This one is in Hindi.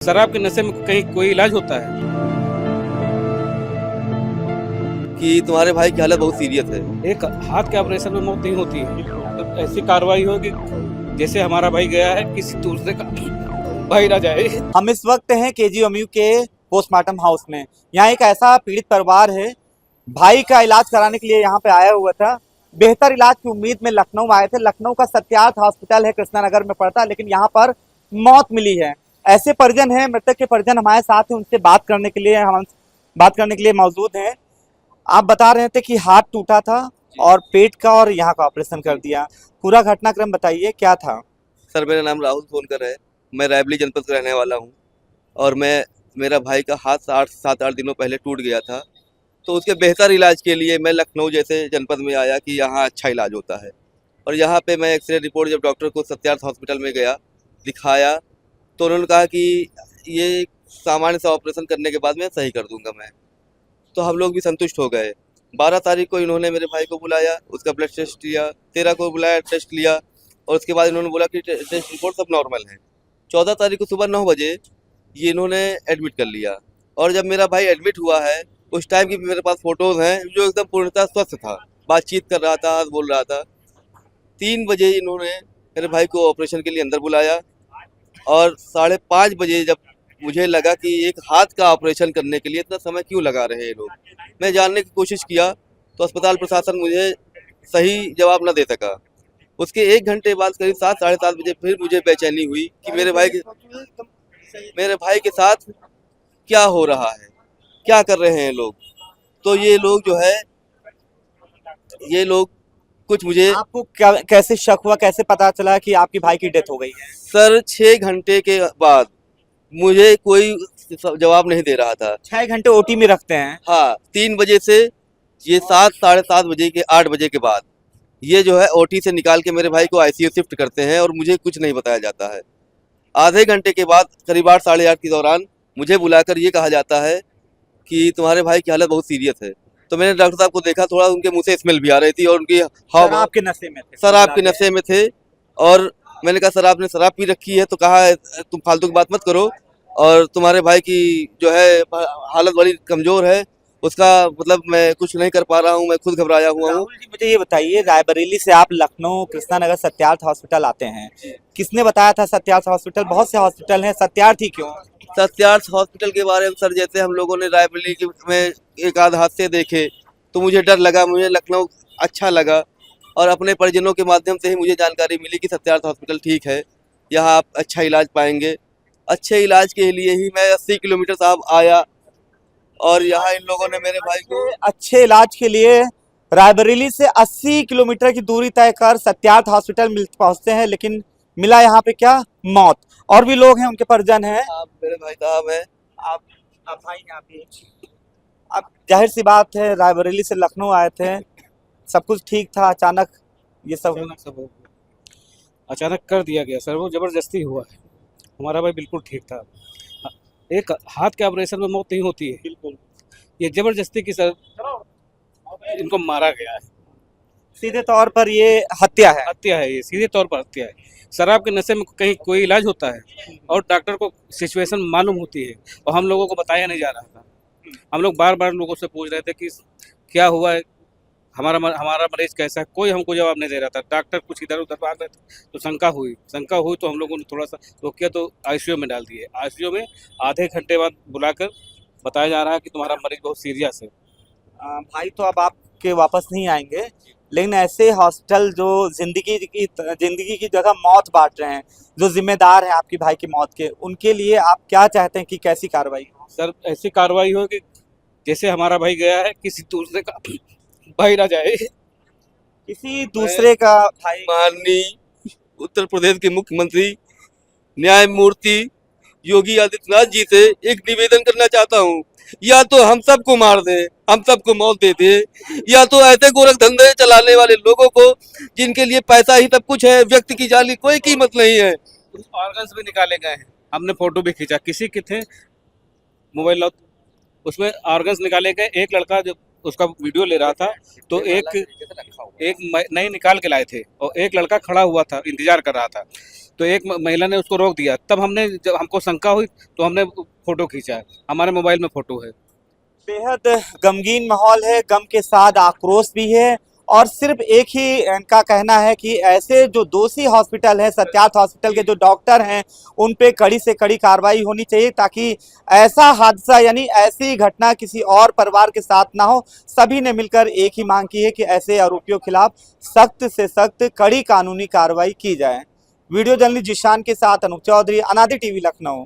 शराब के नशे में कहीं कोई इलाज होता है? कि तुम्हारे भाई की हालत बहुत सीरियस है। एक हाथ के ऑपरेशन में मौत नहीं होती है, तो ऐसी कार्रवाई हो कि जैसे हमारा भाई गया है किसी दूसरे का भाई ना जाए। हम इस वक्त हैं केजीएमयू के पोस्टमार्टम हाउस में। यहाँ एक ऐसा पीड़ित परिवार है, भाई का इलाज कराने के लिए यहाँ पे आया हुआ था। बेहतर इलाज की उम्मीद में लखनऊ आए थे। लखनऊ का सत्यार्थ हॉस्पिटल है, कृष्णा नगर में पड़ता है, लेकिन यहाँ पर मौत मिली है। ऐसे परिजन हैं, मृतक के परिजन हमारे साथ हैं, उनसे बात करने के लिए मौजूद हैं। आप बता रहे थे कि हाथ टूटा था और पेट का और यहाँ का ऑपरेशन कर दिया। पूरा घटनाक्रम बताइए, क्या था? सर, मेरा नाम राहुल सोनकर है। मैं रायबरेली जनपद का रहने वाला हूँ और मेरा भाई का हाथ 7-8 दिनों पहले टूट गया था, तो उसके बेहतर इलाज के लिए मैं लखनऊ जैसे जनपद में आया कि यहाँ अच्छा इलाज होता है। और यहाँ पे मैं एक्सरे रिपोर्ट जब डॉक्टर को सत्यार्थ हॉस्पिटल में गया, दिखाया, तो उन्होंने कहा कि ये सामान्य सा ऑपरेशन करने के बाद मैं सही कर दूंगा मैं। तो हम लोग भी संतुष्ट हो गए। 12 तारीख को इन्होंने मेरे भाई को बुलाया, उसका ब्लड टेस्ट लिया। 13 को बुलाया, टेस्ट लिया, और उसके बाद इन्होंने बोला कि टेस्ट रिपोर्ट सब नॉर्मल है। 14 तारीख को सुबह 9 बजे ये इन्होंने एडमिट कर लिया। और जब मेरा भाई एडमिट हुआ है, उस टाइम की मेरे पास फोटोज़ हैं, जो एकदम पूर्णतः स्वस्थ था, बातचीत कर रहा था, बोल रहा था। 3 बजे इन्होंने मेरे भाई को ऑपरेशन के लिए अंदर बुलाया, और 5:30 बजे जब मुझे लगा कि एक हाथ का ऑपरेशन करने के लिए इतना समय क्यों लगा रहे हैं ये लोग, मैं जानने की कोशिश किया, तो अस्पताल प्रशासन मुझे सही जवाब न दे सका। उसके 1 घंटे बाद करीब 7 साढ़े 7 बजे फिर मुझे बेचैनी हुई कि मेरे भाई के साथ क्या हो रहा है, क्या कर रहे हैं लोग। तो ये लोग कुछ मुझे आपको कैसे शक हुआ, कैसे पता चला कि आपके भाई की डेथ हो गई है? सर 6 घंटे के बाद मुझे कोई जवाब नहीं दे रहा था। 6 घंटे ओटी में रखते हैं? हाँ, 3 बजे से ये 7 साढ़े 7 बजे के 8 बजे के बाद ये जो है ओटी से निकाल के मेरे भाई को आईसीयू शिफ्ट करते हैं, और मुझे कुछ नहीं बताया जाता है। आधे घंटे के बाद करीब 8 साढ़े 8 के दौरान मुझे बुलाकर ये कहा जाता है कि तुम्हारे भाई की हालत बहुत सीरियस है। तो मैंने डॉक्टर साहब को देखा, थोड़ा उनके मुंह से स्मेल भी आ रही थी, और उनकी शराब के नशे में थे? शराब के नशे में थे। और मैंने कहा, सर आपने शराब पी रखी है? तो कहा, तुम फालतू की बात मत करो, और तुम्हारे भाई की जो है हालत बड़ी कमज़ोर है, उसका मतलब मैं कुछ नहीं कर पा रहा हूँ, मैं खुद घबराया हुआ हूँ। राहुल जी, मुझे ये बताइए, रायबरेली से आप लखनऊ कृष्णा नगर सत्यार्थ हॉस्पिटल आते हैं, किसने बताया था सत्यार्थ हॉस्पिटल? बहुत से हॉस्पिटल हैं, सत्यार्थ ही क्यों? सत्यार्थ हॉस्पिटल के बारे में सर, जैसे हम लोगों ने रायबरेली में एक आध हादसे देखे, तो मुझे डर लगा, मुझे लखनऊ अच्छा लगा, और अपने परिजनों के माध्यम से ही मुझे जानकारी मिली कि सत्यार्थ हॉस्पिटल ठीक है, यहाँ आप अच्छा इलाज पाएंगे। अच्छे इलाज के लिए ही मैं 80 किलोमीटर साहब आया, और यहाँ इन लोगों ने मेरे भाई को अच्छे इलाज के लिए रायबरेली से 80 किलोमीटर की दूरी तय कर सत्यार्थ हॉस्पिटल पहुंचते हैं, लेकिन मिला यहाँ पे क्या? मौत। और भी लोग हैं, उनके परिजन हैं। आप मेरे भाई साहब हैं। आप भाई यहाँ पे, अब जाहिर सी बात है, रायबरेली से लखनऊ आए थे, सब कुछ ठीक था, अचानक ये सब अचानक कर दिया गया सर, वो जबरदस्ती हुआ है। हमारा भाई बिल्कुल ठीक था। एक हाथ के ऑपरेशन में मौत नहीं होती है, बिल्कुल ये जबरदस्ती की सर इनको मारा गया है। सीधे तौर पर ये हत्या है। हत्या है, ये सीधे तौर पर हत्या है। शराब के नशे में कहीं कोई इलाज होता है, और डॉक्टर को सिचुएशन मालूम होती है, और हम लोगों को बताया नहीं जा रहा था। हम लोग बार बार लोगों से पूछ रहे थे कि क्या हुआ है, हमारा मरीज कैसा है, कोई हमको जवाब नहीं दे रहा था। डॉक्टर कुछ इधर उधर भाग रहे थे, तो शंका हुई तो हम लोगों ने थोड़ा सा वो किया, तो आईसीयू में डाल दिए। आईसीयू में आधे घंटे बाद बुलाकर बताया जा रहा है कि तुम्हारा मरीज बहुत सीरियस है। भाई तो अब आपके वापस नहीं आएंगे, लेकिन ऐसे हॉस्पिटल जो जिंदगी की जगह मौत बांट रहे हैं, जो जिम्मेदार हैं आपकी भाई की मौत के, उनके लिए आप क्या चाहते हैं कि कैसी कार्रवाई हो? सर ऐसी कार्रवाई हो कि जैसे हमारा भाई गया है किसी दूसरे का भाई ना जाए। किसी दूसरे का भाई? माननीय उत्तर प्रदेश के मुख्यमंत्री न्यायमूर्ति योगी आदित्यनाथ जी से एक निवेदन करना चाहता हूँ, या तो हम सबको मार दे, हम सबको मौत दे दे, या तो ऐसे गोरख धंधे चलाने वाले लोगों को जिनके लिए पैसा ही सब कुछ है, व्यक्ति की जान की कोई कीमत नहीं है। ऑर्गन्स भी निकाले गए हैं, हमने फोटो भी खींचा, किसी के थे मोबाइल, उसमें ऑर्गन्स निकाले गए। एक लड़का जो उसका वीडियो ले रहा था, तो नई निकाल के लाए थे और एक लड़का खड़ा हुआ था, इंतजार कर रहा था। तो एक महिला ने उसको रोक दिया। तब हमने, जब हमको शंका हुई तो हमने फोटो खींचा। हमारे मोबाइल में फोटो है। बेहद गमगीन माहौल है, गम के साथ आक्रोश भी है और सिर्फ एक ही इनका कहना है कि ऐसे जो दोषी हॉस्पिटल है, सत्यार्थ हॉस्पिटल के जो डॉक्टर हैं, उन पे कड़ी से कड़ी कार्रवाई होनी चाहिए ताकि ऐसा हादसा यानी ऐसी घटना किसी और परिवार के साथ ना हो। सभी ने मिलकर एक ही मांग की है कि ऐसे आरोपियों के खिलाफ सख्त से सख्त कड़ी कानूनी कार्रवाई की जाए। वीडियो जर्नलिस्ट जिशान के साथ अनूप चौधरी, अनादि टीवी, लखनऊ।